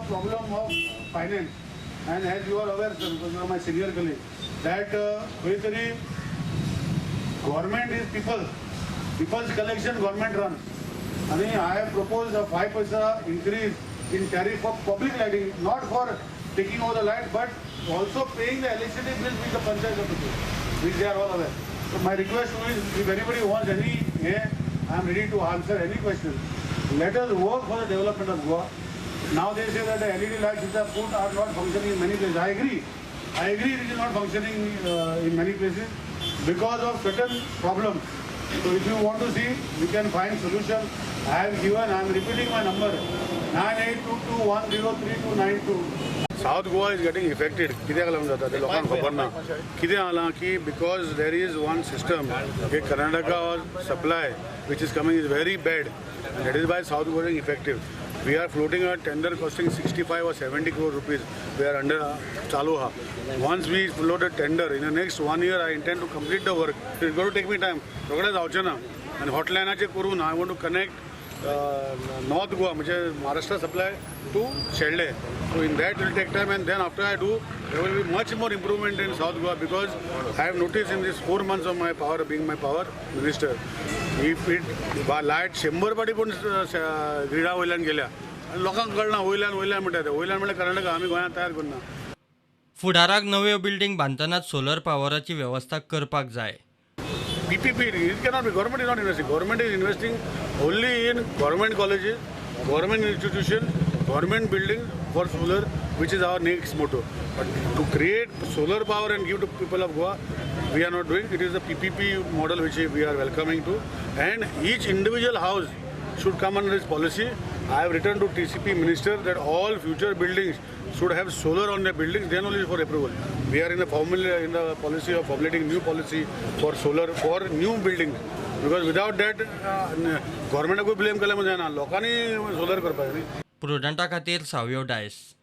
problem of finance. And as you are aware, sir, because you are my senior colleague, that government is people. People's collection government runs. I mean, I have proposed a 5% increase in tariff for public lighting, not for taking over the light, but also paying the electricity bill with the panchayat officials, which they are all aware. So my request is, if anybody wants any, I am ready to answer any question. Let us work for the development of Goa. Now they say that the LED lights which are put are not functioning in many places. I agree it is not functioning in many places because of certain problems. So if you want to see, we can find solution. I am repeating my number, 9822103292. South Goa is getting affected. Because there is one system, Karnataka supply, which is coming is very bad. And that is why South Goa is effective. We are floating a tender costing 65 or 70 crore rupees. We are under Chaluha. Once we float a tender, in the next 1 year, I intend to complete the work. It is going to take me time. And hotline I want to connect North Goa, which is Maharashtra supply, to Shelde. So in that it will take time, and then after I do, there will be much more improvement in South Goa, because I have noticed in these 4 months of my power, being my power minister, if it light 100 पाटी पण ग्रिडा वयल्यान गेल्या आनी लोकांक कळना वयल्यान म्हणटा ते वयल्यान म्हणल्यार कर्नाटका आमी गोंयांत तयार करना. फुडाराक नव्यो बिल्डिंग बांदतना सोलर पावराची व्यवस्था करपाक जाय. PPP, it cannot be. Government is not investing. Government is investing only in government colleges, government institutions, government buildings for solar, which is our next motto. But to create solar power and give to people of Goa, we are not doing. It is the PPP model which we are welcoming to. And each individual house should come under this policy. I have written to TCP minister that all future buildings should have solar on their buildings, then only for approval. We are in the policy of formulating new policy for solar for new buildings. Because without that, government को blame करले म्हणजे ना लोकांनी solar करपाक. प्रुडंटा खातीर सावयो DISE.